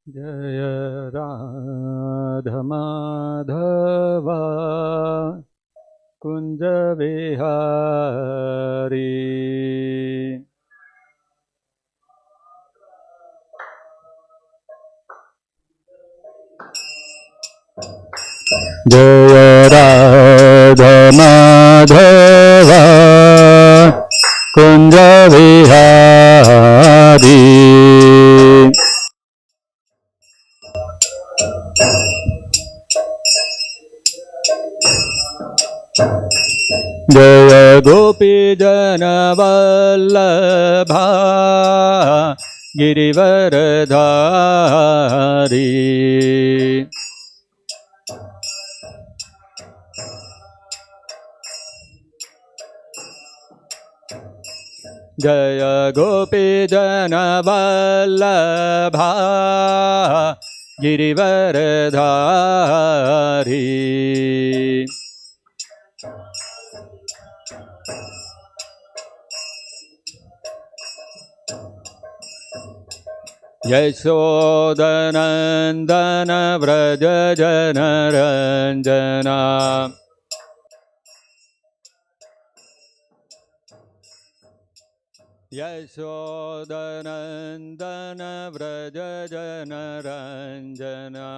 जय राधा माधव कुंज विहारी जय राधा माधव कुंज विहारी जय गोपी जन वल्लभा गिरिवरधारी जय गोपी जन वल्लभा गिरिवरधारी यशोदनन्दन व्रज जनरञ्जना यशोदनन्दन व्रज जनरञ्जना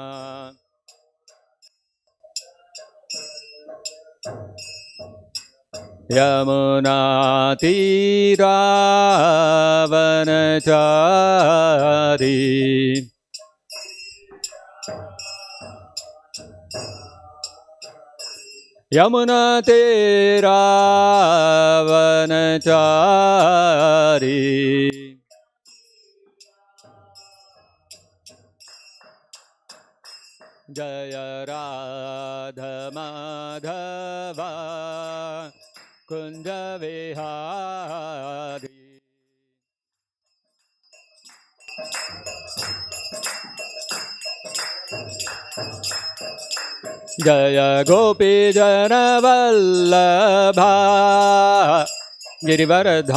यमुना तीरावनचारी यमुना तीरावनचारी जय राधा माधव कुंज विहारी जय गोपी जन वल्लभा गिरिवरधारी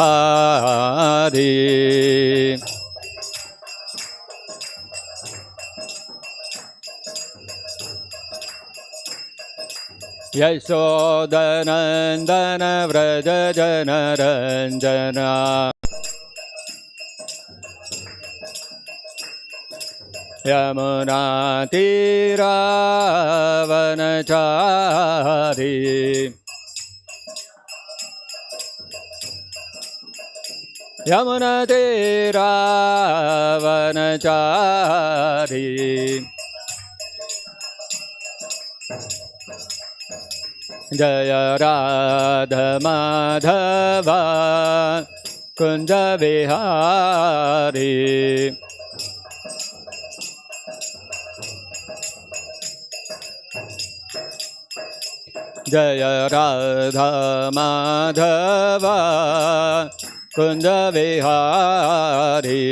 यशोदनन्दन व्रज जनरञ्जना यमुना तीरावनचारी यमुना तीरावनचारी जय राधा माधव कुंज विहारी जय राधा माधव कुंज विहारी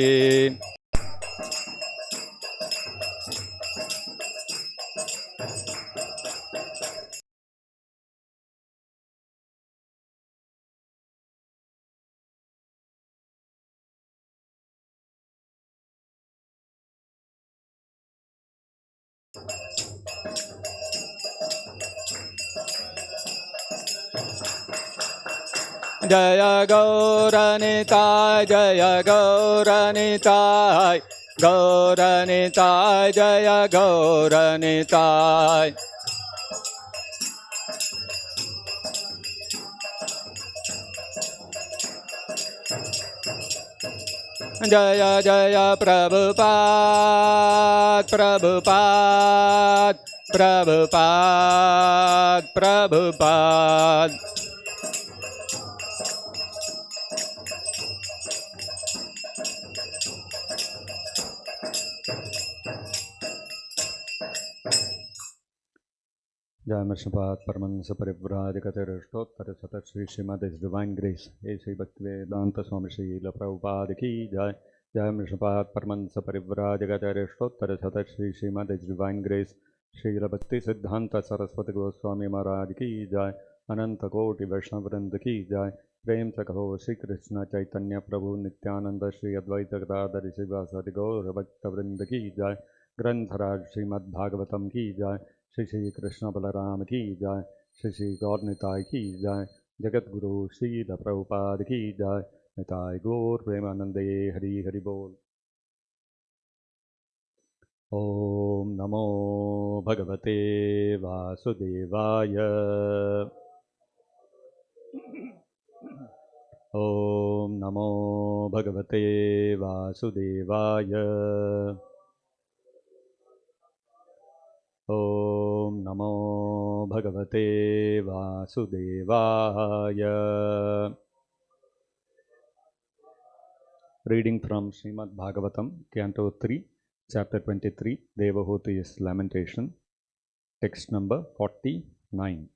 जय गौरनिताय जय गौरनिताय गौरनिताय जय गौरनिताय जय जय प्रभुपाद प्रभुपाद प्रभुपाद प्रभुपाद जय नरसिंह परमहंस परिव्राजकतेरष्टोत्तर शत श्री श्रीमद डिवाइन ग्रेस हे श्री भक्तिवेदांत स्वामी श्रील प्रभुपाद की जय। जय नरसिंह परमहंस परिव्राजकतेरष्टोत्तर शत श्री श्रीमद डिवाइन ग्रेस श्रील भक्ति सिद्धांत सरस्वती गोस्वामी महाराज की जय। अनंत कोटि वैष्णव वृंद की जय। प्रेम से कहो श्री कृष्ण चैतन्य प्रभु नित्यानंद श्री अद्वैत गदाधर शिवासादि गौर भक्तवृंद की जय। ग्रंथराज श्रीमद्भागवतम की जय। श्री श्री कृष्ण बलराम की जय। श्री श्री गौर निताय की जय। जगत गुरु श्रील प्रभुपाद की जय। निताय गौर प्रेमानंदे हरि हरि बोल। ओम नमो भगवते वासुदेवाय। ओम नमो भगवते वासुदेवाय। ओम नमो भगवते वासुदेवाय। Reading from Srimad-Bhagavatam, Canto 3, Chapter 23, Devahuti's Lamentation, text number 49.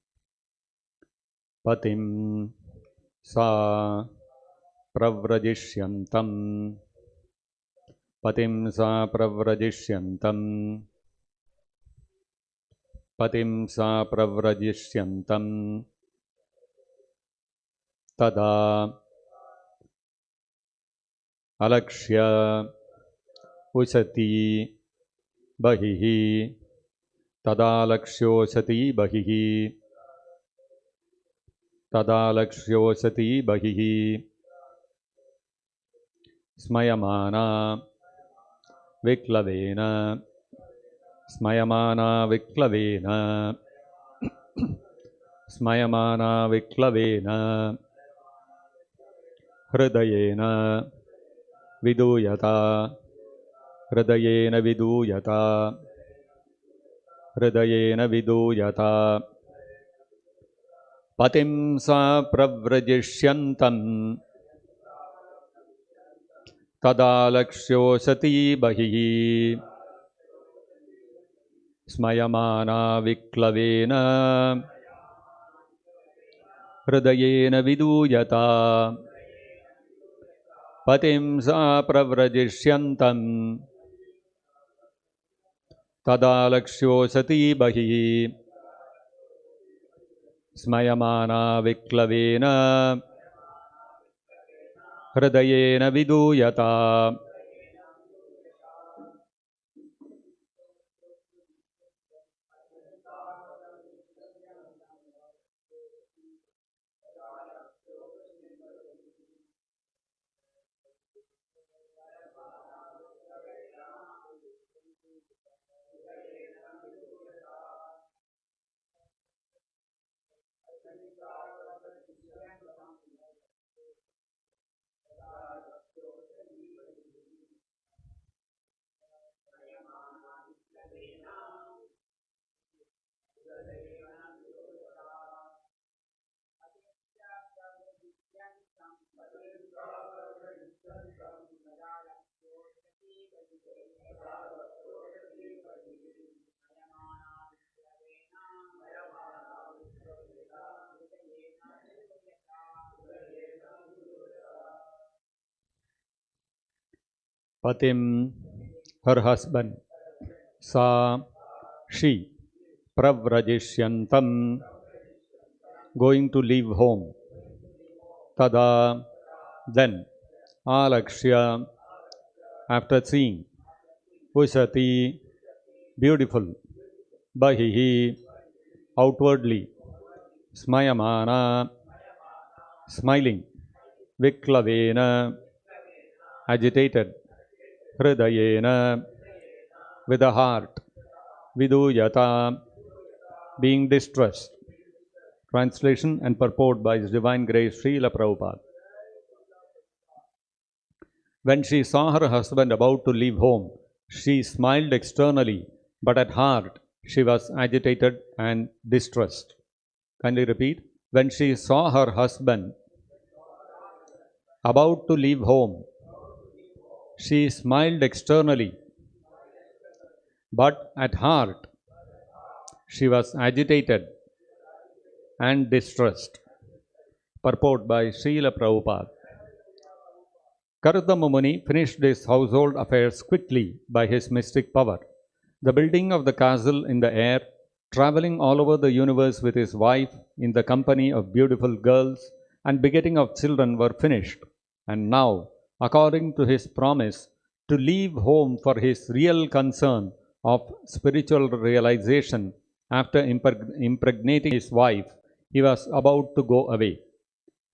Patim sa pravrajishyantam. Patim sa pravrajishyantam. Patim sa pravrajishyantam. Tada alakshya usati bahihi. Tadalakshyosati bahihi. Tadalakshyosati bahihi. Smayamana viklavena. Smayamana viklavena. Smayamana viklavena. Hridayena viduyata. Hridayena viduyata. Hridayena viduyata. Patim sa pravrajishyantam. Tadalakshyosati bahihi. Smayamana viklavena. Hridayena viduyata. Patim sa pravrajishyantam. Tadalakshyosati bahihi. Smayamana viklavena. Hridayena viduyata. Patim, her husband, sa, she, pravrajishyantam, going to leave home. Tada, then, alakshya, after seeing, usati, beautiful, bahihi, outwardly, smayamana, smiling, viklavena, agitated, hridayena, with a heart, viduyata, being distressed. Translation and purport by His Divine Grace Srila Prabhupada. When she saw her husband about to leave home, she smiled externally, but at heart she was agitated and distressed. Kindly repeat. When she saw her husband about to leave home, she smiled externally, but at heart she was agitated and distressed. Purport by Srila Prabhupada. Karadama Muni finished his household affairs quickly by his mystic power. The building of the castle in the air, traveling all over the universe with his wife in the company of beautiful girls, and begetting of children were finished, and now, according to his promise, to leave home for his real concern of spiritual realization after impregnating his wife, he was about to go away.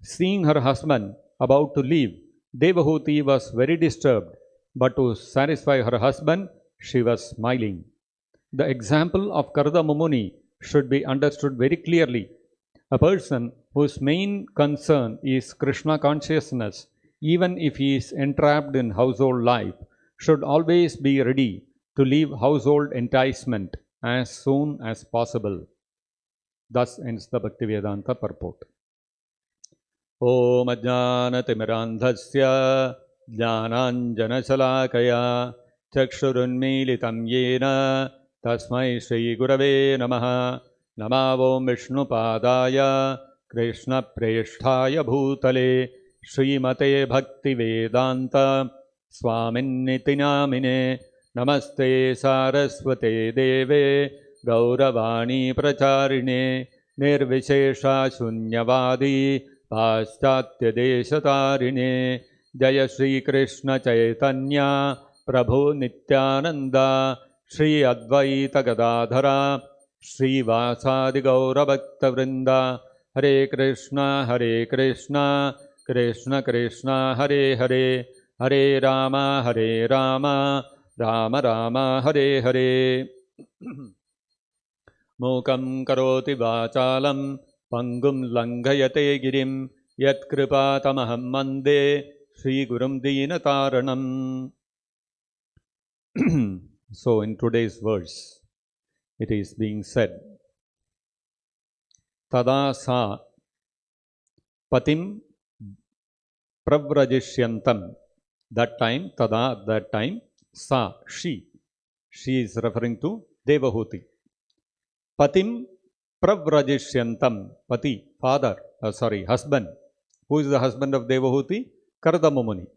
Seeing her husband about to leave, Devahuti was very disturbed, but to satisfy her husband, she was smiling. The example of Karda Mumuni should be understood very clearly. A person whose main concern is Krishna consciousness, even if he is entrapped in household life, should always be ready to leave household enticement as soon as possible. Thus ends the Bhaktivedanta purport. Om Ajnanatimirandhasya Jnananjanashalakaya Chakshurunmilitam Yena Tasmai Shri Gurave Namaha Namavom Vishnupadaya Krishna Presthaya Bhutale Srimate Bhaktivedanta Swaminiti Namine Namaste Saraswate Deve Gauravani Pracharine Nirvishesha Shunyavadi Paschatya Deshatarine Jaya Shri Krishna Chaitanya Prabhu Nityananda Shri Advaita Gadadhara Shri Vasadi Gaura Bhakta Vrinda Hare Krishna Krishna Krishna Hare Hare Hare Rama Rama Rama Hare Hare Mukam karoti vachalam Pangum langhayate girim Yat kripa tamaham mande Shri Gurum Dinataranam. So in today's verse, it is being said, Tada sa patim pravrajishyantam. That time, tada, that time, sa, she is referring to Devahuti. Patim pravrajishyantam, pati, father, husband. Who is the husband of Devahuti? Karda Mumuni.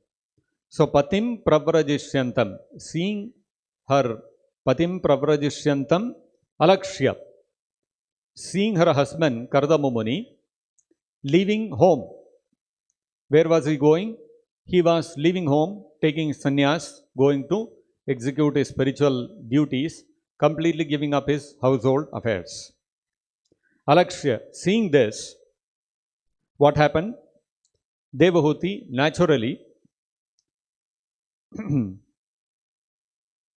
So patim pravrajishyantam, seeing her, patim pravrajishyantam alakshya, seeing her husband Karda Mumuni leaving home. Where was he going? He was leaving home, taking sannyas, going to execute his spiritual duties, completely giving up his household affairs. Alakshya, seeing this, what happened? Devahuti naturally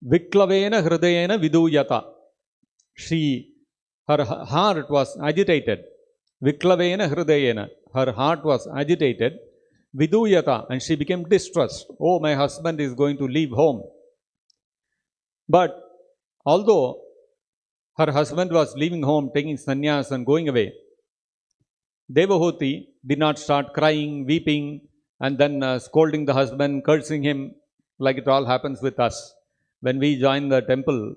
Viklavena Hridayena Viduyata. Her heart was agitated. Viklavena Hridayena. Her heart was agitated. Viduyata. And she became distressed. Oh, my husband is going to leave home. But although her husband was leaving home, taking sannyas and going away, Devahuti did not start crying, weeping, and then scolding the husband, cursing him, like it all happens with us. When we join the temple,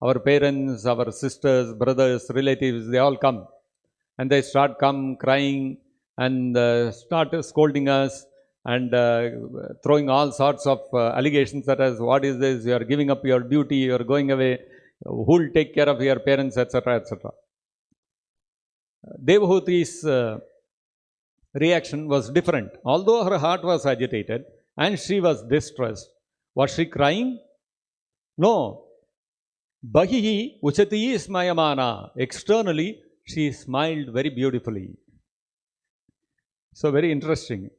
our parents, our sisters, brothers, relatives, they all come. And they start crying and start scolding us and throwing all sorts of allegations at us. What is this? You are giving up your duty, you are going away. Who will take care of your parents, etc., etc. Devahuti's reaction was different. Although her heart was agitated and she was distressed, was she crying? No. Bahihi uchati smayamana. Externally, she smiled very beautifully. So very interesting.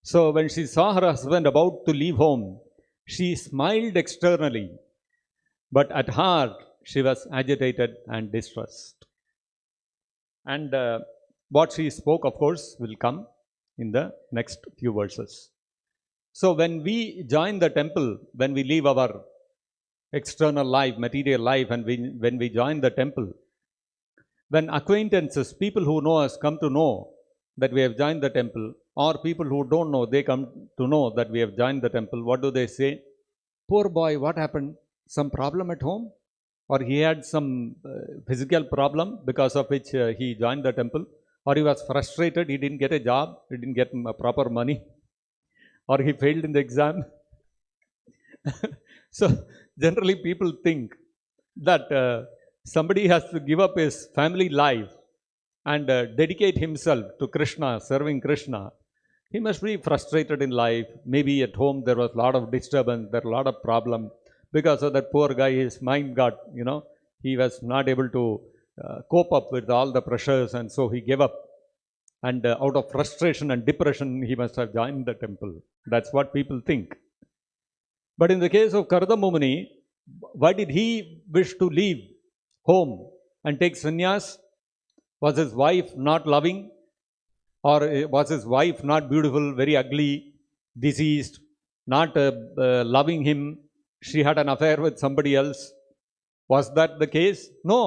So when she saw her husband about to leave home, she smiled externally, but at heart she was agitated and distressed. And what she spoke, of course, will come in the next few verses. So when we join the temple, when we leave our external life, material life, and when we join the temple, when acquaintances, people who know us, come to know that we have joined the temple, or people who don't know, they come to know that we have joined the temple, what do they say? Poor boy, what happened? Some problem at home? Or he had some physical problem because of which he joined the temple? Or he was frustrated, he didn't get a job, he didn't get proper money, or he failed in the exam. So generally people think that somebody has to give up his family life and dedicate himself to Krishna, serving Krishna, he must be frustrated in life. Maybe at home there was a lot of disturbance, there were a lot of problem. Because of that poor guy, his mind got, he was not able to cope up with all the pressures, and so he gave up. And out of frustration and depression, he must have joined the temple. That's what people think. But in the case of Karada Mumuni, why did he wish to leave home and take sannyas? Was his wife not loving? Or was his wife not beautiful, very ugly, diseased, not loving him? She had an affair with somebody else. Was that the case? No.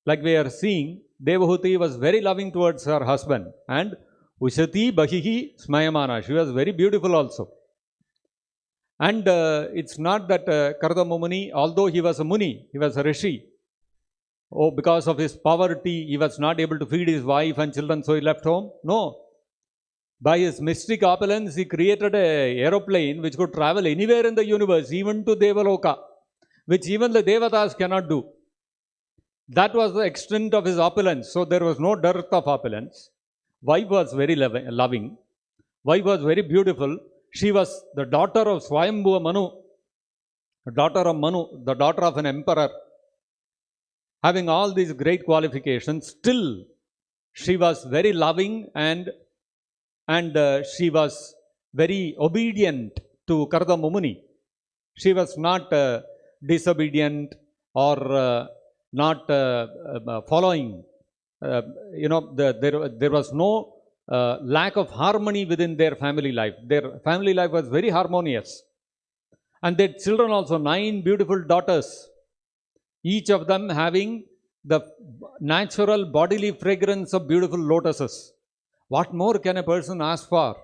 Like we are seeing, Devahuti was very loving towards her husband. And Ushati Bahihi Smayamana. She was very beautiful also. And it's not that Karada Mumuni, although he was a Muni, he was a Rishi. Oh, because of his poverty, he was not able to feed his wife and children, so he left home. No. By his mystic opulence, he created an aeroplane which could travel anywhere in the universe, even to Devaloka, which even the Devatas cannot do. That was the extent of his opulence. So there was no dearth of opulence. Wife was very loving. Wife was very beautiful. She was the daughter of Swayambhuva Manu, the daughter of Manu, the daughter of an emperor. Having all these great qualifications, still she was very loving and she was very obedient to Karada Mumuni. She was not disobedient or not following. There was no lack of harmony within their family life. Their family life was very harmonious. And their children also, 9 beautiful daughters, each of them having the natural bodily fragrance of beautiful lotuses. What more can a person ask for?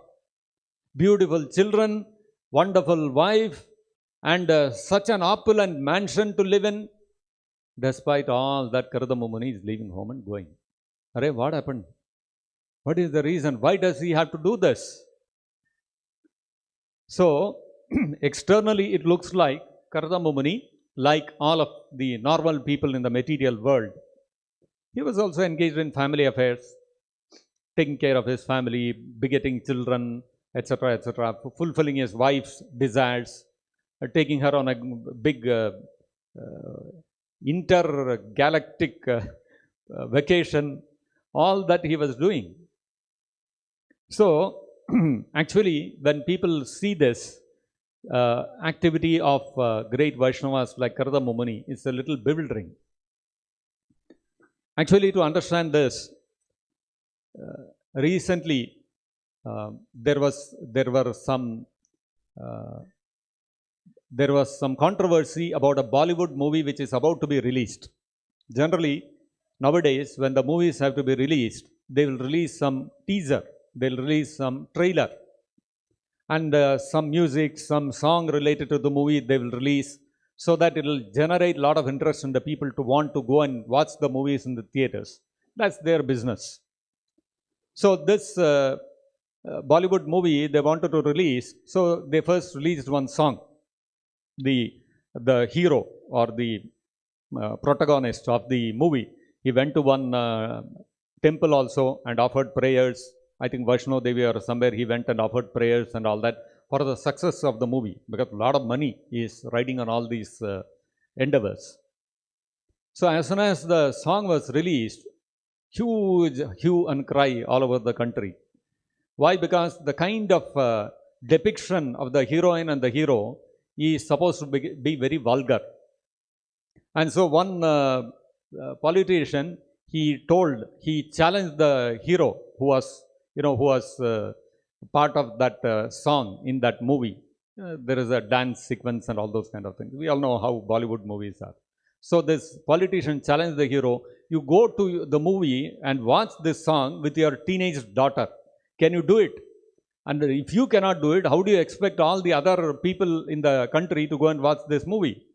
Beautiful children, wonderful wife, and such an opulent mansion to live in. Despite all that, Karada Mumuni is leaving home and going. Arey, what happened? What is the reason? Why does he have to do this? So, externally it looks like Karada Mumuni, like all of the normal people in the material world, he was also engaged in family affairs, taking care of his family, begetting children, etc., fulfilling his wife's desires, taking her on a big intergalactic vacation, all that he was doing. So, actually, when people see this activity of great Vaishnavas like Karada Mumuni, it's a little bewildering. Actually, to understand this, recently there was some controversy about a Bollywood movie which is about to be released. Generally, nowadays, when the movies have to be released, they will release some teaser, they will release some trailer, and some music, some song related to the movie they will release, so that it will generate a lot of interest in the people to want to go and watch the movies in the theaters. That's their business. So this Bollywood movie they wanted to release, so they first released one song. The hero or the protagonist of the movie, he went to one temple also and offered prayers. I think Vaishno Devi or somewhere he went and offered prayers and all that for the success of the movie, because a lot of money is riding on all these endeavors. So as soon as the song was released, huge hue and cry all over the country. Why? Because the kind of depiction of the heroine and the hero is supposed to be very vulgar. And so one politician, he challenged the hero who was part of that song in that movie. There is a dance sequence and all those kind of things. We all know how Bollywood movies are. So this politician challenged the hero, you go to the movie and watch this song with your teenage daughter. Can you do it? And if you cannot do it, how do you expect all the other people in the country to go and watch this movie?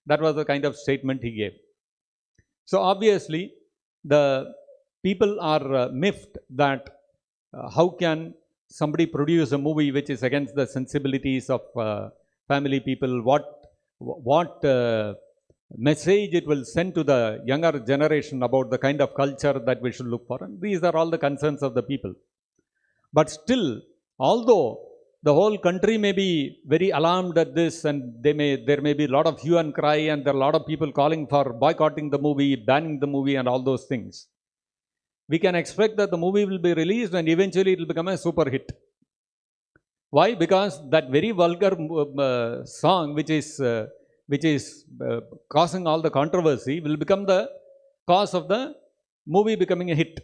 That was the kind of statement he gave. So obviously, the people are miffed that how can somebody produce a movie which is against the sensibilities of family people? What message it will send to the younger generation about the kind of culture that we should look for. And these are all the concerns of the people. But still, although the whole country may be very alarmed at this, and there may be a lot of hue and cry, and there are a lot of people calling for boycotting the movie, banning the movie, and all those things, we can expect that the movie will be released and eventually it will become a super hit. Why? Because that very vulgar song, which is causing all the controversy, will become the cause of the movie becoming a hit.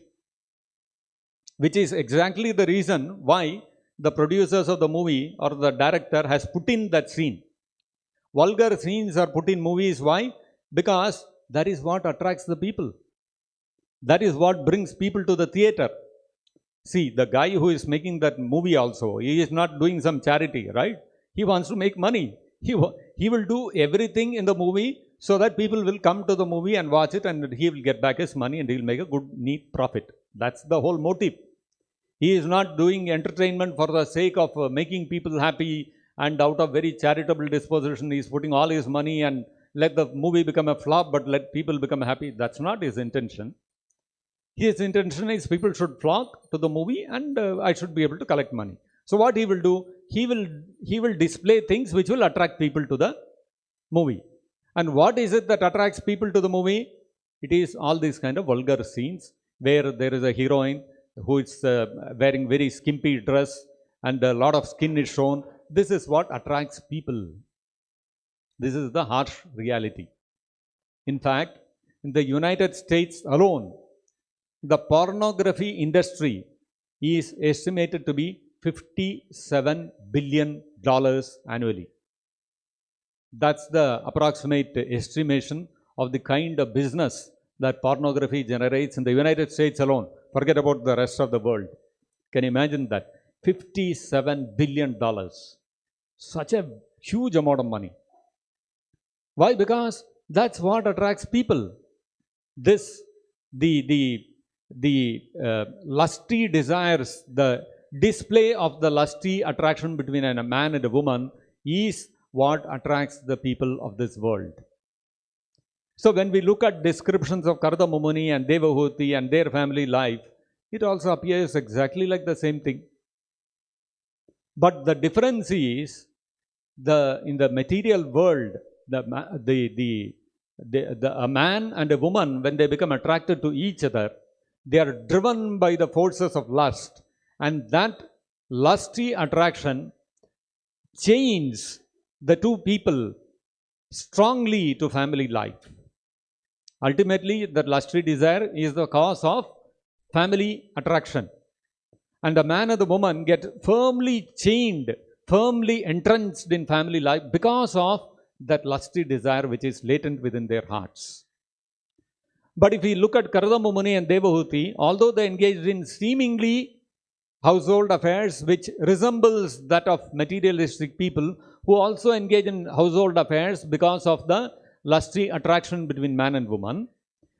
Which is exactly the reason why the producers of the movie or the director has put in that scene. Vulgar scenes are put in movies. Why? Because that is what attracts the people. That is what brings people to the theater. See, the guy who is making that movie also, he is not doing some charity, right? He wants to make money. He will do everything in the movie so that people will come to the movie and watch it, and he will get back his money and he will make a good, neat profit. That's the whole motive. He is not doing entertainment for the sake of making people happy, and out of very charitable disposition he is putting all his money and let the movie become a flop but let people become happy. That's not his intention. His intention is people should flock to the movie and I should be able to collect money. So what he will do? He will display things which will attract people to the movie. And what is it that attracts people to the movie? It is all these kind of vulgar scenes where there is a heroine who is wearing very skimpy dress and a lot of skin is shown. This is what attracts people. This is the harsh reality. In fact, in the United States alone, the pornography industry is estimated to be $57 billion annually. That's the approximate estimation of the kind of business that pornography generates in the United States alone. Forget about the rest of the world. Can you imagine that? $57 billion. Such a huge amount of money. Why? Because that's what attracts people. The lusty desires, the display of the lusty attraction between a man and a woman is what attracts the people of this world. So when we look at descriptions of Karda Mumuni and Devahuti and their family life, it also appears exactly like the same thing. But the difference is, in the material world, a man and a woman, when they become attracted to each other, they are driven by the forces of lust, and that lusty attraction chains the two people strongly to family life. Ultimately, the lusty desire is the cause of family attraction. And the man and the woman get firmly chained, firmly entrenched in family life because of that lusty desire which is latent within their hearts. But if we look at Karda Mumuni and Devahuti, although they engaged in seemingly household affairs which resembles that of materialistic people who also engage in household affairs because of the lusty attraction between man and woman,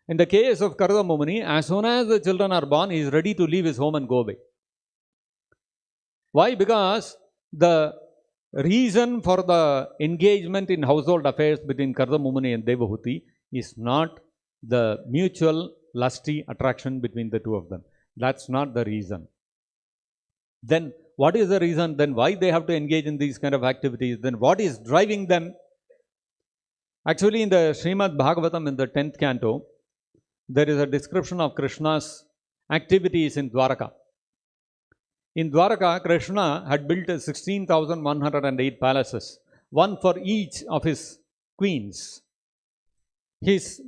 in the case of Karda Mumuni, as soon as the children are born, he is ready to leave his home and go away. Why? Because the reason for the engagement in household affairs between Karda Mumuni and Devahuti is not the mutual lusty attraction between the two of them. That's not the reason. Then what is the reason? Then why they have to engage in these kind of activities? Then what is driving them? Actually, in the Srimad-Bhagavatam, in the 10th canto, there is a description of Krishna's activities in Dwaraka. In Dwaraka, Krishna had built 16,108 palaces, one for each of his queens. His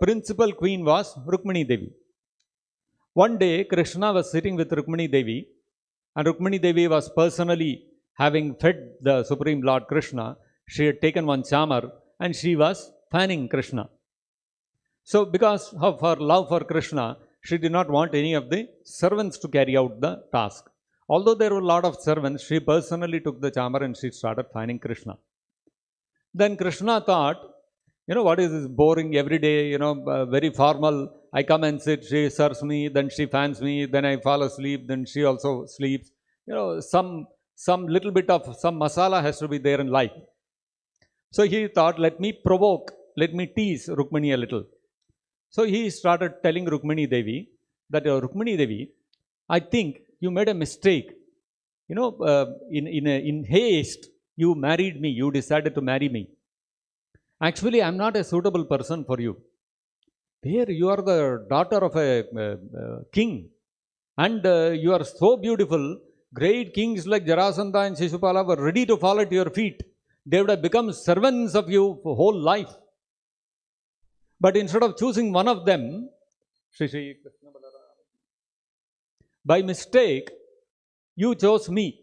principal queen was Rukmini Devi. One day, Krishna was sitting with Rukmini Devi, and Rukmini Devi was personally having fed the Supreme Lord Krishna. She had taken one chamar and she was fanning Krishna. So, because of her love for Krishna, she did not want any of the servants to carry out the task. Although there were a lot of servants, she personally took the chamar and she started fanning Krishna. Then Krishna thought, what is this boring every day, very formal. I come and sit, she serves me, then she fans me, then I fall asleep, then she also sleeps. Some little bit of some masala has to be there in life. So he thought, let me provoke let me tease Rukmini a little. So he started telling Rukmini Devi that, Rukmini Devi, I think you made a mistake. In haste, you married me, you decided to marry me. Actually, I am not a suitable person for you. Here you are the daughter of a king, and you are so beautiful. Great kings like Jarasandha and Shishupala were ready to fall at your feet. They would have become servants of you for whole life. But instead of choosing one of them, by mistake, you chose me.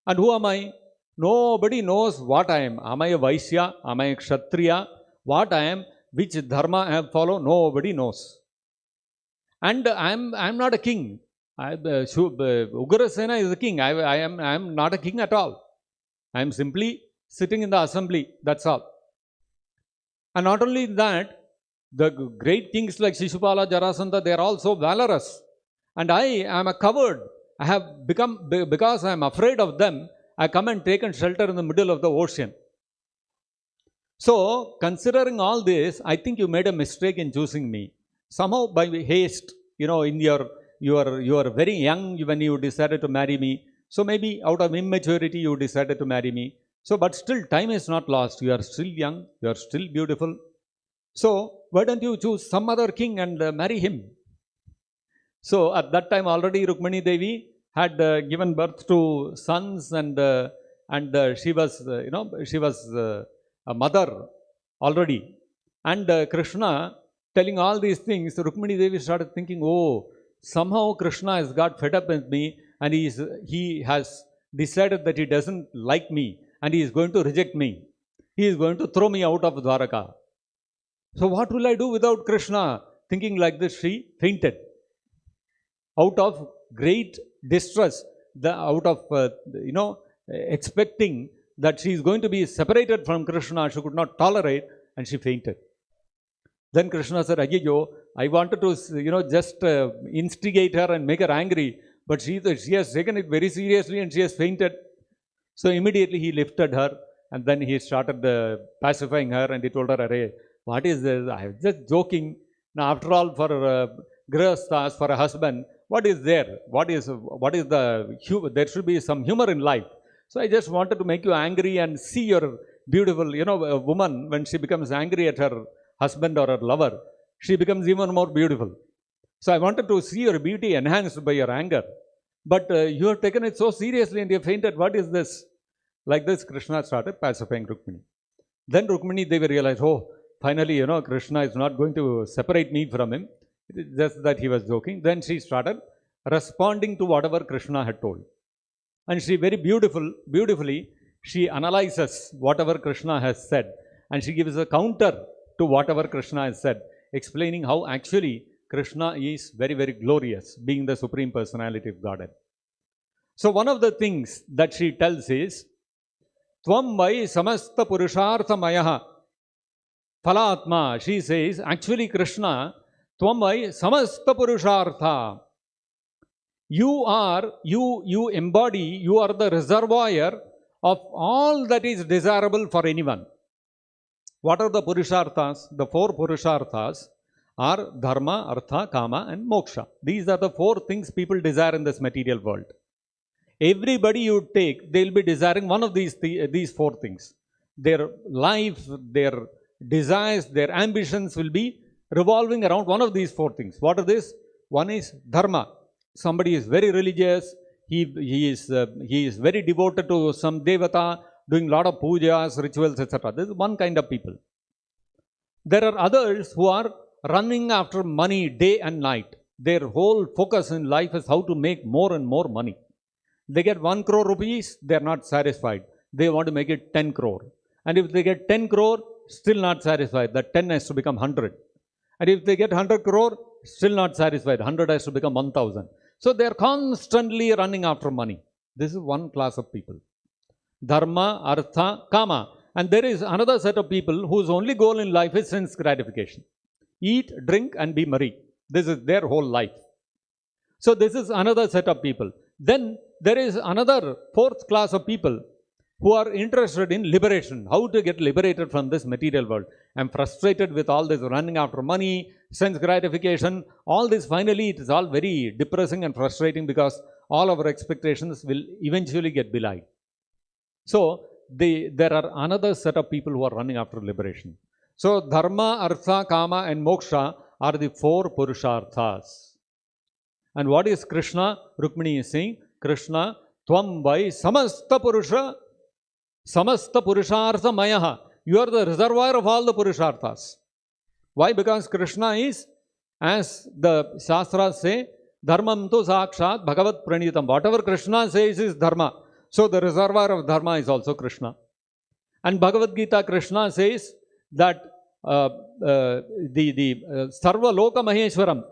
And who am I? Nobody knows what I am. Am I a Vaishya? Am I a Kshatriya? What I am, which dharma I have followed, nobody knows. And I am not a king. Ugrasena is a king. I am not a king at all. I am simply sitting in the assembly. That's all. And not only that, the great kings like Shishupala, Jarasandha, they are also valorous. And I am a coward. I have become, because I am afraid of them, I come and taken shelter in the middle of the ocean. So, considering all this, I think you made a mistake in choosing me. Somehow by haste, you are very young when you decided to marry me. So maybe out of immaturity you decided to marry me. So, but still time is not lost. You are still young. You are still beautiful. So, why don't you choose some other king and marry him? So, at that time already Rukmini Devi had given birth to sons, and she was, a mother already. And Krishna telling all these things, Rukmini Devi started thinking, oh, somehow Krishna has got fed up with me, and he has decided that he doesn't like me, and he is going to reject me. He is going to throw me out of Dwaraka. So what will I do without Krishna? Thinking like this, she fainted. Out of great distress, out of, expecting that she is going to be separated from Krishna, she could not tolerate, and she fainted. Then Krishna said, Ayyo, I wanted to, just instigate her and make her angry, but she has taken it very seriously and she has fainted. So immediately he lifted her, and then he started pacifying her, and he told her, Arey, what is this? I was just joking. Now, after all, for grihasthas, for a husband, what is there? What is there should be some humor in life. So I just wanted to make you angry and see your beautiful, a woman, when she becomes angry at her husband or her lover, she becomes even more beautiful. So I wanted to see your beauty enhanced by your anger. But you have taken it so seriously and you have fainted. What is this? Like this, Krishna started pacifying Rukmini. Then Rukmini, they realized, oh, finally, Krishna is not going to separate me from him. It is just that he was joking. Then she started responding to whatever Krishna had told. And she very beautifully, she analyzes whatever Krishna has said. And she gives a counter to whatever Krishna has said, explaining how actually Krishna is very, very glorious, being the Supreme Personality of Godhead. So one of the things that she tells is, Tvam vai samasta purushartha mayaha phalatma. She says, actually Krishna, Tvam vai samasta purushartha. You embody, you are the reservoir of all that is desirable for anyone. What are the purusharthas? The four purusharthas are dharma, artha, kama and moksha. These are the four things people desire in this material world. Everybody you take, they will be desiring one of these four things. Their life, their desires, their ambitions will be revolving around one of these four things. What are these? One is dharma. Somebody is very religious, he is very devoted to some devata, doing lot of pujas, rituals, etc. This is one kind of people. There are others who are running after money day and night. Their whole focus in life is how to make more and more money. They get 1 crore rupees, they are not satisfied. They want to make it 10 crore. And if they get 10 crore, still not satisfied. That 10 has to become 100. And if they get 100 crore, still not satisfied. 100 has to become 1000. So they are constantly running after money. This is one class of people. Dharma, artha, kama. And there is another set of people whose only goal in life is sense gratification. Eat, drink and be merry. This is their whole life. So this is another set of people. Then there is another fourth class of people who are interested in liberation, how to get liberated from this material world. I'm frustrated with all this running after money, sense gratification, all this. Finally, it is all very depressing and frustrating because all our expectations will eventually get belied. So, there are another set of people who are running after liberation. So, dharma, artha, kama and moksha are the 4 purusharthas. And what is Krishna? Rukmini is saying, Krishna, tvam vai samasta purusha, samasta purushartha mayaha. You are the reservoir of all the purusharthas. Why? Because Krishna is, as the Shastras say, dharmam tu sakshat bhagavat pranitam. Whatever Krishna says is dharma. So the reservoir of dharma is also Krishna. And Bhagavad-gita, Krishna says that the Sarva Loka Maheshwaram,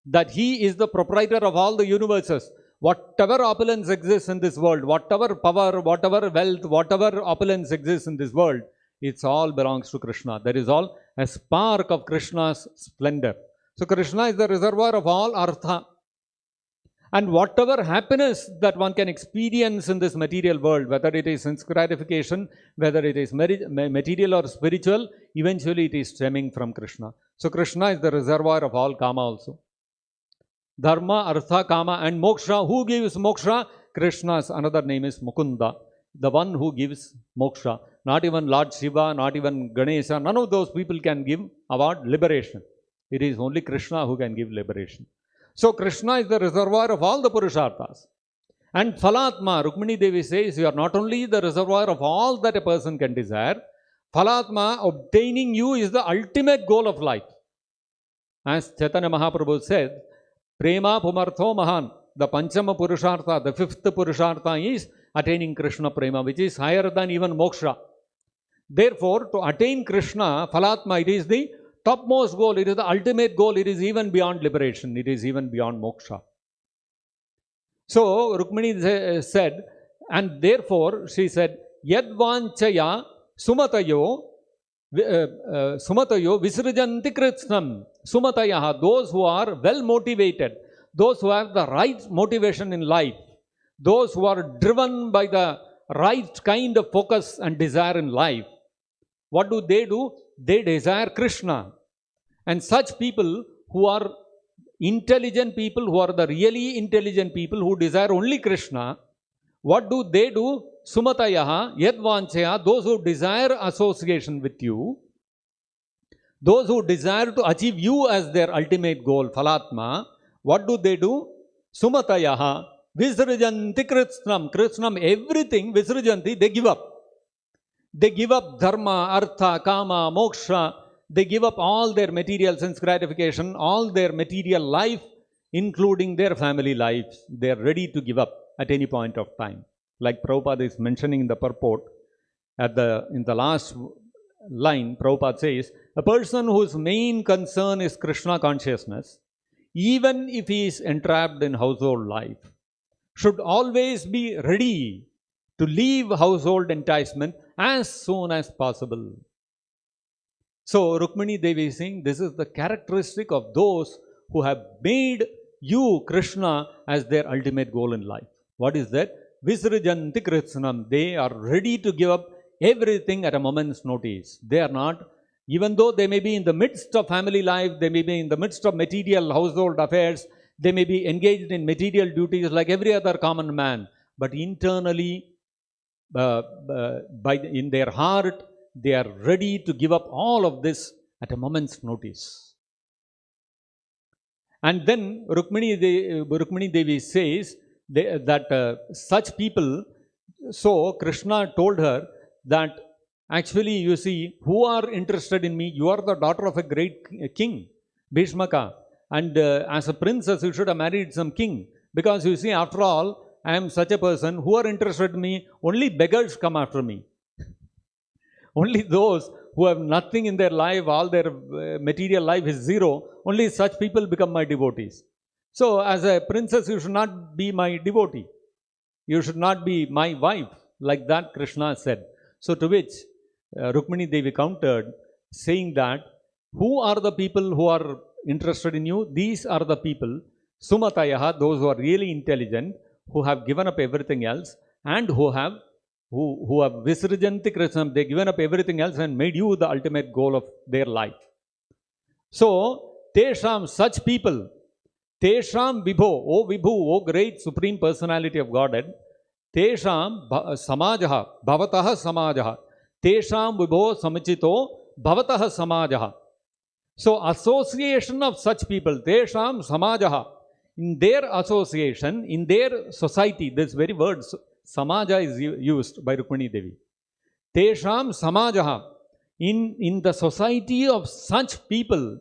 that he is the proprietor of all the universes. Whatever opulence exists in this world, whatever power, whatever wealth, whatever opulence exists in this world, it all belongs to Krishna. That is all a spark of Krishna's splendor. So Krishna is the reservoir of all artha. And whatever happiness that one can experience in this material world, whether it is sense gratification, whether it is material or spiritual, eventually it is stemming from Krishna. So Krishna is the reservoir of all kama also. Dharma, artha, kama and moksha. Who gives moksha? Krishna's another name is Mukunda, the one who gives moksha. Not even Lord Shiva, not even Ganesha, none of those people can give about liberation. It is only Krishna who can give liberation. So Krishna is the reservoir of all the purusharthas. And Phalatma, Rukmini Devi says, you are not only the reservoir of all that a person can desire, Phalatma, obtaining you is the ultimate goal of life. As Chaitanya Mahaprabhu said, Prema Pumartho Mahan, the Panchama Purushartha, the 5th Purushartha is attaining Krishna Prema, which is higher than even moksha. Therefore, to attain Krishna, Phalatma, it is the topmost goal, it is the ultimate goal, it is even beyond liberation, it is even beyond moksha. So, Rukmini said, and therefore, she said, Yadvanchaya sumatayo visrajanti kritsnam. Sumatayaha, those who are well motivated, those who have the right motivation in life, those who are driven by the right kind of focus and desire in life. What do? They desire Krishna. And such people who are intelligent people, who are the really intelligent people who desire only Krishna, what do? Sumatayaha, yadvanchaya, those who desire association with you, those who desire to achieve you as their ultimate goal, Phalatma, what do? Sumatayaha, visrajanti kritsnam, kritsnam, everything, visrajanti, they give up. They give up dharma, artha, kama, moksha. They give up all their material sense gratification, all their material life, including their family lives. They are ready to give up at any point of time. Like Prabhupada is mentioning in the purport, in the last line, Prabhupada says, a person whose main concern is Krishna consciousness, even if he is entrapped in household life, should always be ready to leave household enticement as soon as possible. So, Rukmini Devi is saying, this is the characteristic of those who have made you, Krishna, as their ultimate goal in life. What is that? Visrajanti kritsnam. They are ready to give up everything at a moment's notice. They are not, even though they may be in the midst of family life, they may be in the midst of material household affairs, they may be engaged in material duties like every other common man, but internally, in their heart, they are ready to give up all of this at a moment's notice. And then Rukmini Devi says that such people, so Krishna told her that actually, you see, who are interested in me? You are the daughter of a great king, Bhishmaka, and as a princess you should have married some king, because you see, after all, I am such a person. Who are interested in me? Only beggars come after me. Only those who have nothing in their life, all their material life is zero, only such people become my devotees. So, as a princess, you should not be my devotee. You should not be my wife. Like that, Krishna said. So, to which Rukmini Devi countered, saying that, who are the people who are interested in you? These are the people, Sumatayaha, those who are really intelligent, who have given up everything else, and who have who have Visrajanti Krishnam, they've given up everything else and made you the ultimate goal of their life. So, Tesham, such people, Tesham Vibho, O great Supreme Personality of Godhead, Tesham Samajaha, Bhavataha Samajaha, Tesham Vibho Samachito, Bhavataha Samajaha. So, association of such people, Tesham Samajaha, in their association, in their society, this very word, Samaja is used by Rukmini Devi. Tesham Samajaha, in the society of such people,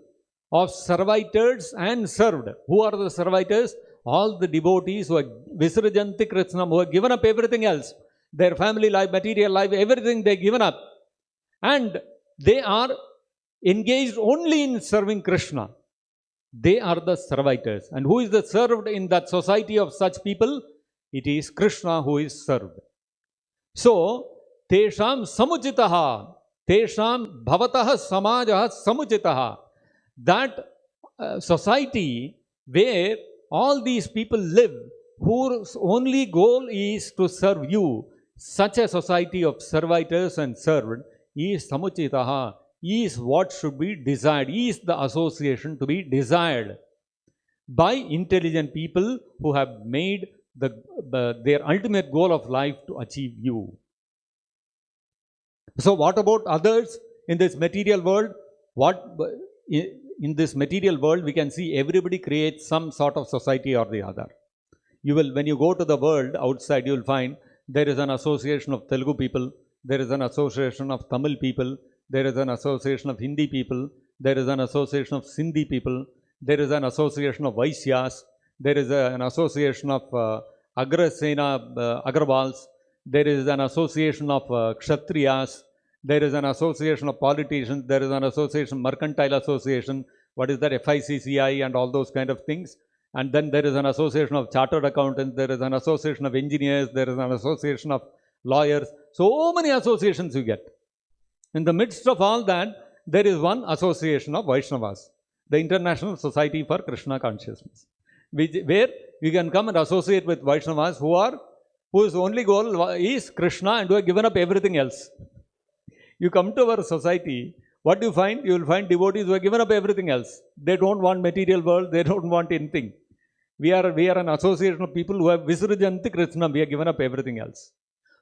of servitors and served. Who are the servitors? All the devotees who are Visrajanti Krishnam, who have given up everything else. Their family life, material life, everything they have given up. And they are engaged only in serving Krishna. They are the servitors. And who is the served in that society of such people? It is Krishna who is served. So, Tesham Samuchitaha, Tesham Bhavataha Samajaha Samuchitaha. That society where all these people live, whose only goal is to serve you, such a society of servitors and served is Samuchitaha, is what should be desired, is the association to be desired by intelligent people who have made their ultimate goal of life to achieve you. So what about others in this material world? In this material world, we can see everybody creates some sort of society or the other. When you go to the world outside, you will find there is an association of Telugu people, there is an association of Tamil people, there is an association of Hindi people, there is an association of Sindhi people, there is an association of Vaisyas, there is an association of Agrasena Agrawals, there is an association of Kshatriyas, there is an association of politicians, there is an association, mercantile association, what is that, FICCI and all those kind of things. And then there is an association of chartered accountants, there is an association of engineers, there is an association of lawyers. So many associations you get. In the midst of all that, there is one association of Vaishnavas, the International Society for Krishna Consciousness, where you can come and associate with Vaishnavas whose only goal is Krishna and who have given up everything else. You come to our society, what do you find? You will find devotees who have given up everything else. They don't want material world, they don't want anything. We are an association of people who have Visrajanti Krishnam, we have given up everything else.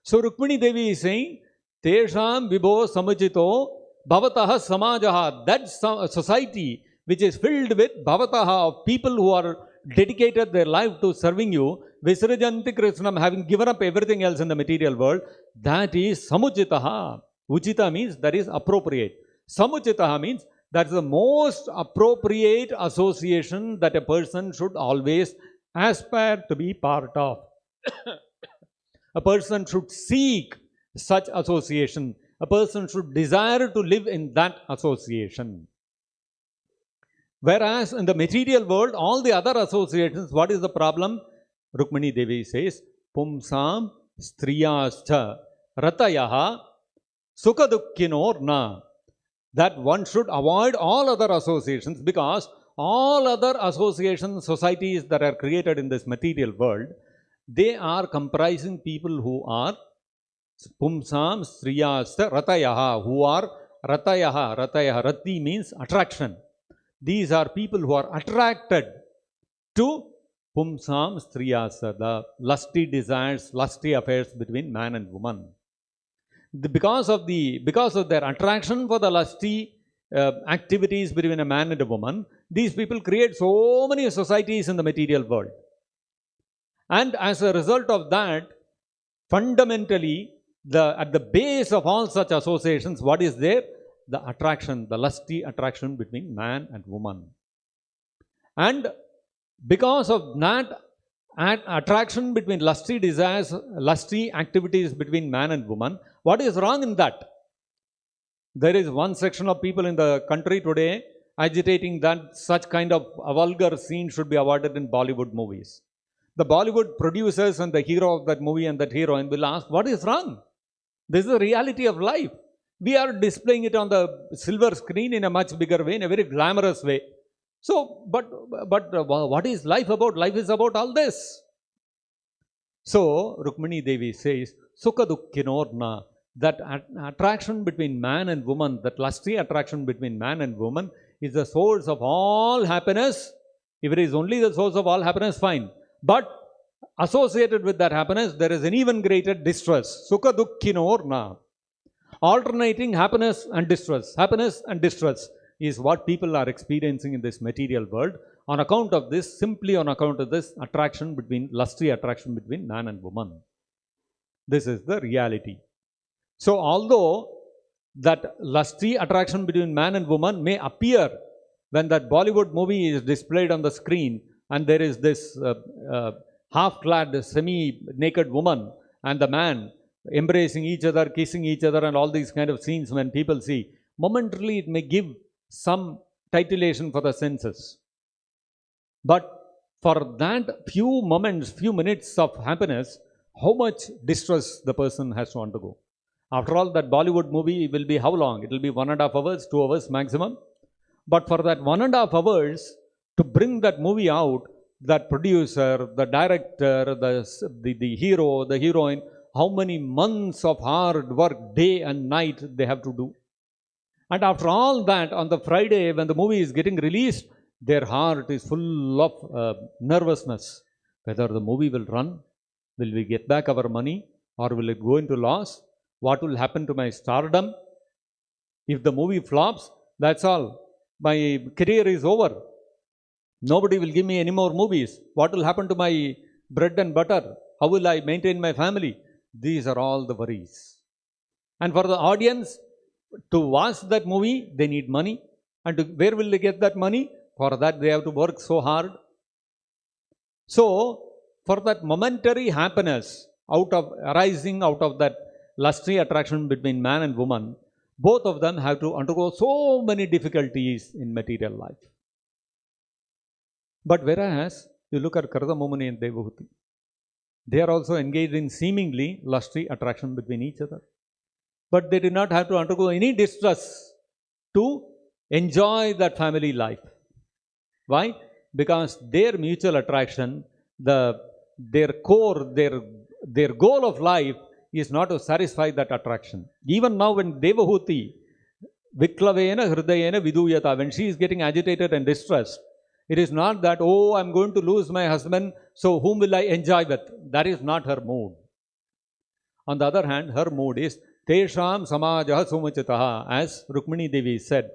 So Rukmini Devi is saying, Tesham Vibho Samachito Bhavataha Samajaha, that society which is filled with Bhavataha, of people who are dedicated their life to serving you, Visrajanti Krishnam, having given up everything else in the material world, that is Samuchitaha. Uchita means that is appropriate. Samuchitaha means that is the most appropriate association that a person should always aspire to be part of. A person should seek such association. A person should desire to live in that association. Whereas in the material world, all the other associations, what is the problem? Rukmini Devi says, Pumsam Striyascha Ratayaha Sukadukkinor Na. That one should avoid all other associations, because all other associations, societies that are created in this material world, they are comprising people who are Pumsam Striyascha Ratayaha, who are Ratayaha. Rati means attraction. These are people who are attracted to Pumsam Striyascha, the lusty desires, lusty affairs between man and woman. Because of their attraction for the lusty activities between a man and a woman, these people create so many societies in the material world. And as a result of that, fundamentally, at the base of all such associations, what is there? The attraction, the lusty attraction between man and woman. And because of that attraction between lusty desires, lusty activities between man and woman, what is wrong in that? There is one section of people in the country today agitating that such kind of a vulgar scene should be avoided in Bollywood movies. The Bollywood producers and the hero of that movie and that heroine will ask, what is wrong? This is the reality of life. We are displaying it on the silver screen in a much bigger way, in a very glamorous way. So, but what is life about? Life is about all this. So, Rukmini Devi says, Sukha Dukkinorna, that attraction between man and woman, that lusty attraction between man and woman is the source of all happiness. If it is only the source of all happiness, fine. But associated with that happiness, there is an even greater distress. Sukha Dukkinorna. Alternating happiness and distress is what people are experiencing in this material world on account of this, simply on account of this lusty attraction between man and woman. This is the reality. So, although that lusty attraction between man and woman may appear when that Bollywood movie is displayed on the screen and there is this half-clad, semi-naked woman and the man embracing each other, kissing each other, and all these kind of scenes when people see, momentarily it may give some titillation for the senses. But for that few moments, few minutes of happiness, how much distress the person has to undergo. After all, that Bollywood movie will be how long? It will be 1.5 hours, 2 hours maximum. But for that 1.5 hours, to bring that movie out, that producer, the director, the hero, the heroine, how many months of hard work, day and night they have to do. And after all that, on the Friday when the movie is getting released, their heart is full of nervousness. Whether the movie will run, will we get back our money, or will it go into loss? What will happen to my stardom? If the movie flops, that's all. My career is over. Nobody will give me any more movies. What will happen to my bread and butter? How will I maintain my family? These are all the worries. And for the audience, to watch that movie, they need money. And where will they get that money? For that, they have to work so hard. So, for that momentary happiness arising out of that lusty attraction between man and woman, both of them have to undergo so many difficulties in material life. But whereas, you look at Karada Mumuni and Devahuti, they are also engaged in seemingly lusty attraction between each other. But they did not have to undergo any distress to enjoy that family life. Why? Because their mutual attraction, their core, their goal of life is not to satisfy that attraction. Even now when Devahuti, Viklavena Hridayena Viduyata, when she is getting agitated and distressed, it is not that, oh, I am going to lose my husband, so whom will I enjoy with? That is not her mood. On the other hand, her mood is Tesham Samajaha Sumachitaha. As Rukmini Devi said,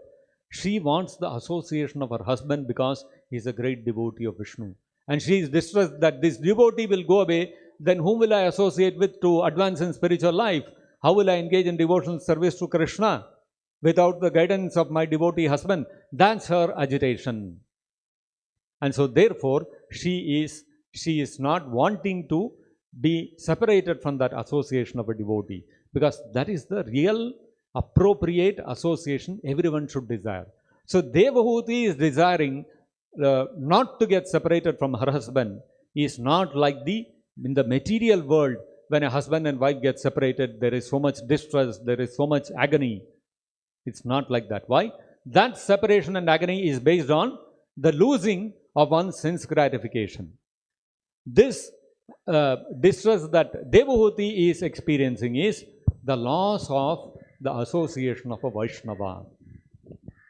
she wants the association of her husband because he is a great devotee of Vishnu. And she is distressed that this devotee will go away, then whom will I associate with to advance in spiritual life? How will I engage in devotional service to Krishna without the guidance of my devotee husband? That's her agitation. And so therefore, she is not wanting to be separated from that association of a devotee, because that is the real appropriate association everyone should desire. So Devahuti is desiring not to get separated from her husband. Is not like in the material world, when a husband and wife get separated, there is so much distress, there is so much agony. It's not like that. Why? That separation and agony is based on the losing of one's sense gratification. This distress that Devahuti is experiencing is the loss of the association of a Vaishnava.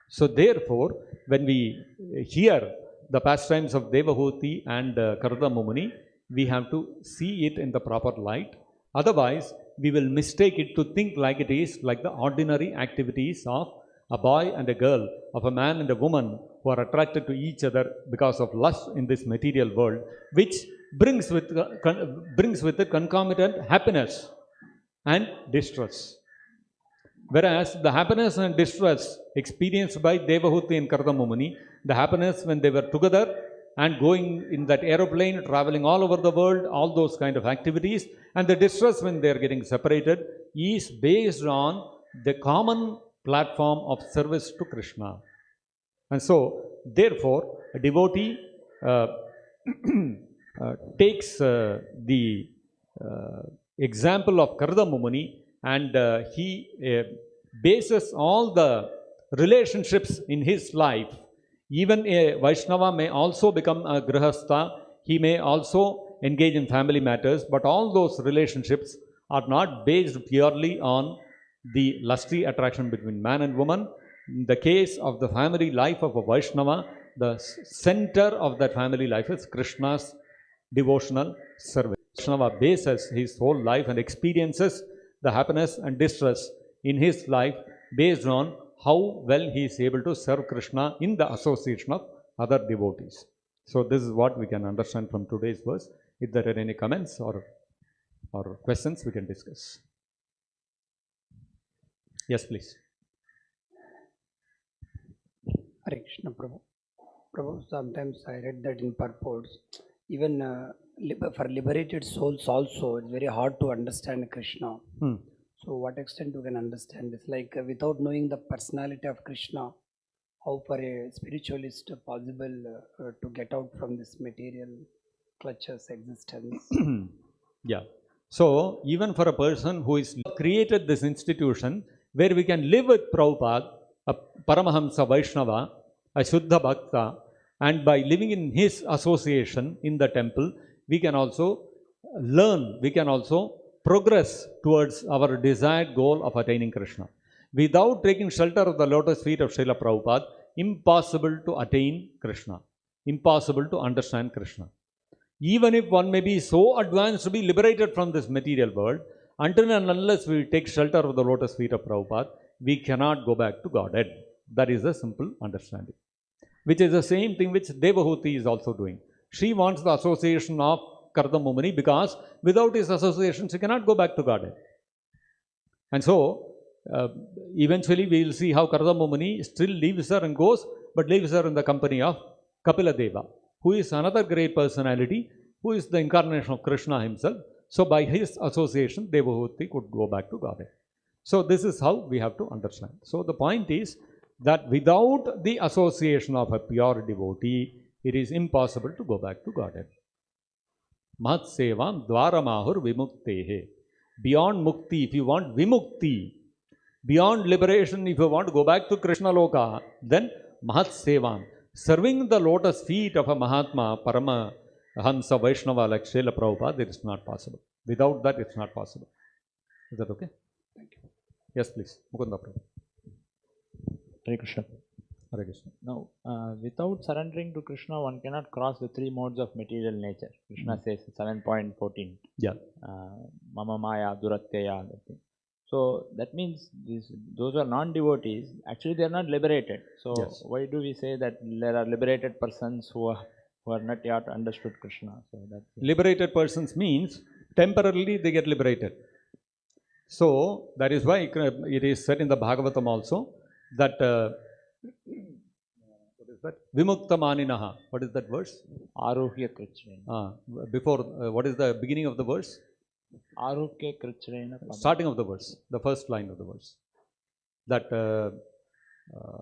So therefore, when we hear the pastimes of Devahuti and Karada Mumuni, we have to see it in the proper light. Otherwise, we will mistake it to think like it is like the ordinary activities of a boy and a girl, of a man and a woman who are attracted to each other because of lust in this material world, which brings with it concomitant happiness and distress. Whereas the happiness and distress experienced by Devahuti and Karada Mumuni, the happiness when they were together and going in that aeroplane, traveling all over the world, all those kind of activities, and the distress when they are getting separated is based on the common platform of service to Krishna. And so, therefore, a devotee takes the example of Karada Mumuni, and he bases all the relationships in his life. Even a Vaishnava may also become a Grihastha. He may also engage in family matters, but all those relationships are not based purely on the lusty attraction between man and woman. In the case of the family life of a Vaishnava, the center of that family life is Krishna's devotional service. Vaishnava bases his whole life and experiences the happiness and distress in his life based on how well he is able to serve Krishna in the association of other devotees. So this is what we can understand from today's verse. If there are any comments or questions, we can discuss. Yes, please. Hare Krishna, Prabhu. Prabhu, sometimes I read that in purports, even for liberated souls also, it's very hard to understand Krishna. So what extent you can understand this? Like without knowing the personality of Krishna, how for a spiritualist possible to get out from this material clutches existence? Yeah. So even for a person who is created this institution where we can live with Prabhupada, a Paramahamsa Vaishnava, a Shuddha Bhakta, and by living in his association in the temple, we can also learn, we can also progress towards our desired goal of attaining Krishna. Without taking shelter of the lotus feet of Srila Prabhupada, impossible to attain Krishna, impossible to understand Krishna. Even if one may be so advanced to be liberated from this material world, until and unless we take shelter of the lotus feet of Prabhupada, we cannot go back to Godhead. That is a simple understanding. Which is the same thing which Devahuti is also doing. She wants the association of Kardama Muni because without his association she cannot go back to Godhead. And so, eventually we will see how Kardama Muni still leaves her and goes, but leaves her in the company of Kapila Deva, who is another great personality, who is the incarnation of Krishna himself. So by his association, Devahuti could go back to Godhead. So this is how we have to understand. So the point is that without the association of a pure devotee, it is impossible to go back to Godhead. Mahat sevam dvaramahur vimuktehe. Beyond mukti, if you want vimukti, beyond liberation, if you want to go back to Krishna Loka, then Mahat sevam. Serving the lotus feet of a Mahatma, Parama Hamsa Vaishnava like Srila Prabhupada, it is not possible. Without that, it's not possible. Is that okay? Thank you. Yes, please. Mukunda Prabhu. Hare Krishna. Hare Krishna. Now, without surrendering to Krishna, one cannot cross the three modes of material nature. Krishna says 7.14. Yeah. Mama Maya, Duratyaya. So that means those who are non-devotees, actually they are not liberated. So yes. Why do we say that there are liberated persons who are not yet understood Krishna? So that's liberated persons means temporarily they get liberated. So that is why it is said in the Bhagavatam also that what is that? Vimukta maninaha. What is that verse? Aruhya Krichrena. Before what is the beginning of the verse? Aruhya Krichrena. Starting of the verse, the first line of the verse. That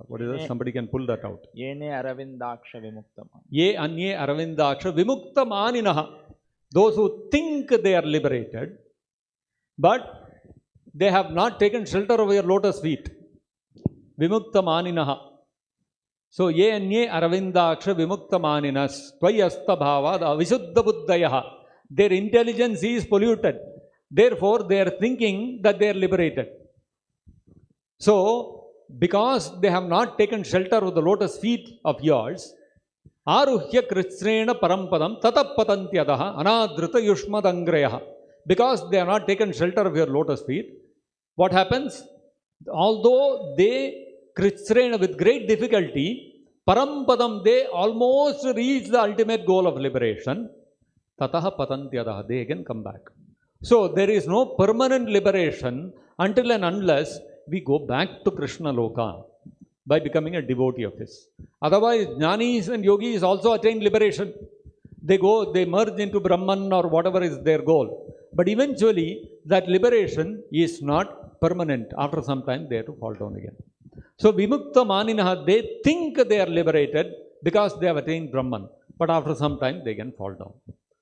what is that? Somebody can pull that out. Yene Aravindaksha Vimukta. Ye anye Aravindaksha Vimukta maninaha. Those who think they are liberated, but they have not taken shelter of your lotus feet. Vimukta maninaha. So, ye anye aravindaksha vimukta maninas tvayasta bhavad avishuddha buddhayaha. Their intelligence is polluted. Therefore, they are thinking that they are liberated. So, because they have not taken shelter of the lotus feet of yours, aruhya krishrena parampadam tatapatantyadaha anadrita yushmadangrayaha. Because they have not taken shelter of your lotus feet, what happens? Although they krishrena with great difficulty, parampadam, they almost reach the ultimate goal of liberation. Tataha patantyadaha, they again come back. So there is no permanent liberation until and unless we go back to Krishna Loka by becoming a devotee of his. Otherwise, jnanis and yogis also attain liberation. They merge into Brahman or whatever is their goal. But eventually, that liberation is not permanent. After some time, they have to fall down again. So, Vimukta Maninaha, they think they are liberated because they have attained Brahman. But after some time, they can fall down.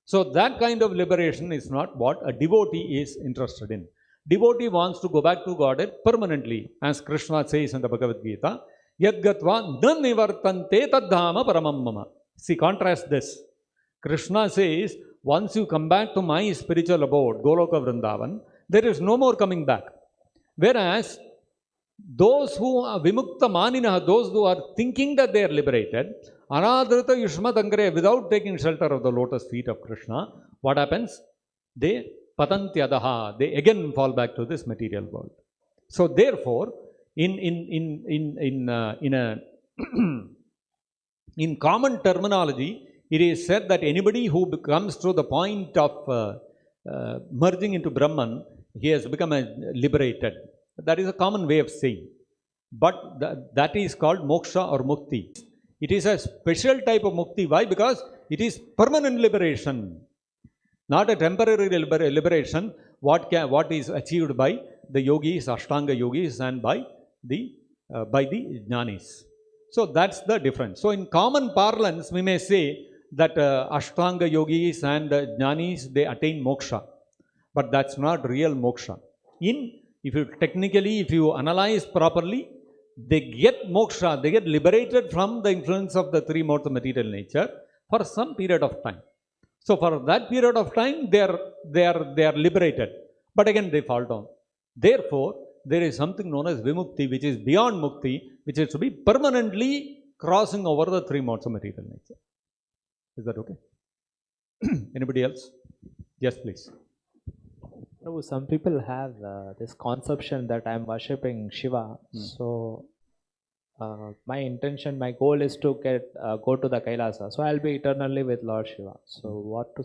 So, that kind of liberation is not what a devotee is interested in. Devotee wants to go back to Godhead permanently. As Krishna says in the Bhagavad-gita, Yadgatva na nivartante tadhama paramam mama. See, contrast this. Krishna says, once you come back to my spiritual abode, Goloka Vrindavan, there is no more coming back. Whereas those who are vimukta maninaha, those who are thinking that they are liberated, anadrita yushmatangre, without taking shelter of the lotus feet of Krishna, what happens? They patantyadaha, they again fall back to this material world. So therefore, in common terminology, it is said that anybody who comes to the point of merging into Brahman, he has become liberated. That is a common way of saying. But that is called moksha or mukti. It is a special type of mukti. Why? Because it is permanent liberation, not a temporary liberation. What is achieved by the yogis, Ashtanga yogis, and by the jnanis. So that's the difference. So in common parlance, we may say that Ashtanga yogis and jnanis, they attain moksha, but that's not real moksha. If you analyze properly, they get moksha, they get liberated from the influence of the three modes of material nature for some period of time. So for that period of time, they are liberated, but again they fall down. Therefore, there is something known as vimukti, which is beyond mukti, which is to be permanently crossing over the three modes of material nature. Is that okay? Anybody else? Yes, please. Some people have this conception that I am worshipping Shiva. So my intention, my goal is to go to the Kailasa. So I'll be eternally with Lord Shiva. So what to?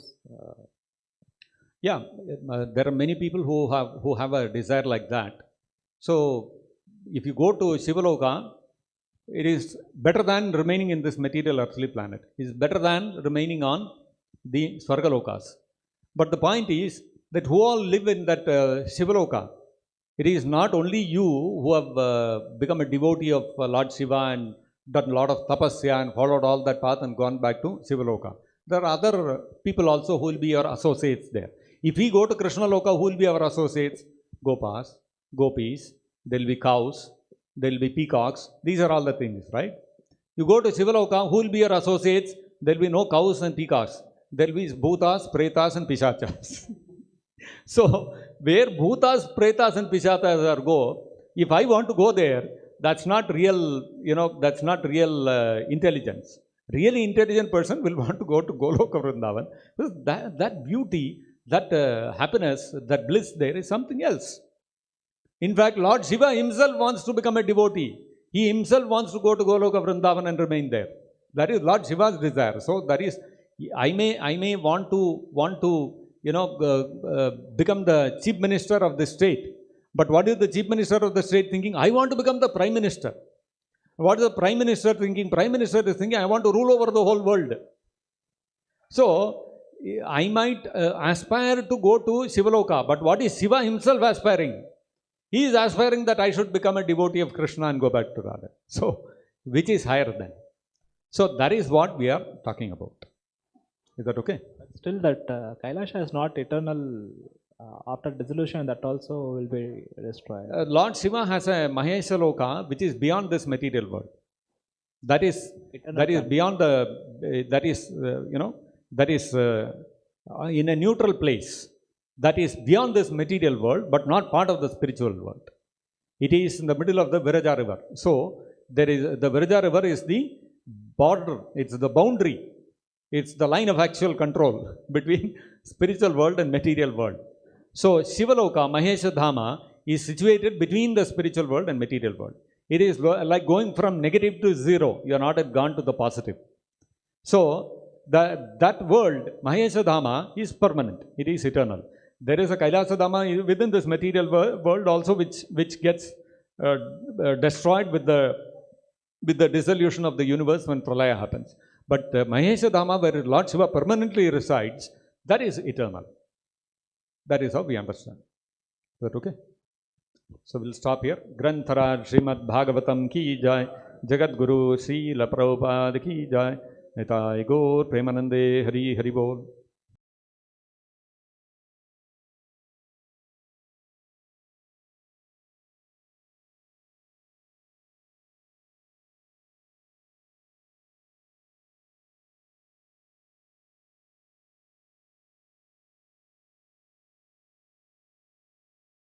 There are many people who have a desire like that. So if you go to Shivaloka, it is better than remaining in this material earthly planet. It is better than remaining on the Swargalokas. But the point is that who all live in that Shivaloka, it is not only you who have become a devotee of Lord Shiva and done a lot of tapasya and followed all that path and gone back to Shivaloka. There are other people also who will be your associates there. If we go to Krishna Loka, who will be our associates? Gopas, gopis, there will be cows, there will be peacocks. These are all the things, right? You go to Shivaloka, who will be your associates? There will be no cows and peacocks. There will be bhutas, pretas and pishachas. So, where bhutas, pretas and pishachas are go, if I want to go there, that's not real, that's not real intelligence. Really intelligent person will want to go to Goloka Vrindavan. Because that beauty, that happiness, that bliss there is something else. In fact, Lord Shiva himself wants to become a devotee. He himself wants to go to Goloka Vrindavan and remain there. That is Lord Shiva's desire. So that is, I may want to become the chief minister of the state. But what is the chief minister of the state thinking? I want to become the prime minister. What is the prime minister thinking? Prime minister is thinking, I want to rule over the whole world. So, I might aspire to go to Shivaloka, but what is Shiva himself aspiring? He is aspiring that I should become a devotee of Krishna and go back to Radha. So, which is higher than? So, that is what we are talking about. Is that okay? But still that Kailasha is not eternal. After dissolution, that also will be destroyed. Lord Shiva has a Mahesha Loka, which is beyond this material world. That is beyond the, that is in a neutral place. That is beyond this material world, but not part of the spiritual world. It is in the middle of the Viraja river. So, the Viraja river is the border, it's the boundary, it's the line of actual control between spiritual world and material world. So, Shivaloka, Mahesha Dhama, is situated between the spiritual world and material world. It is like going from negative to zero. You are not yet gone to the positive. So, that world, Mahesha Dhama, is permanent. It is eternal. There is a Kailasa Dhama within this material world also which gets destroyed with the dissolution of the universe when Pralaya happens. But Mahesha Dhama, where Lord Shiva permanently resides, that is eternal. That is how we understand. Is that okay? So we'll stop here. Grantharaj Srimad-Bhagavatam ki jai, Jagat Guru Srila Prabhupada ki jai, Nitai Gaur Premanande Hari Hari Bol.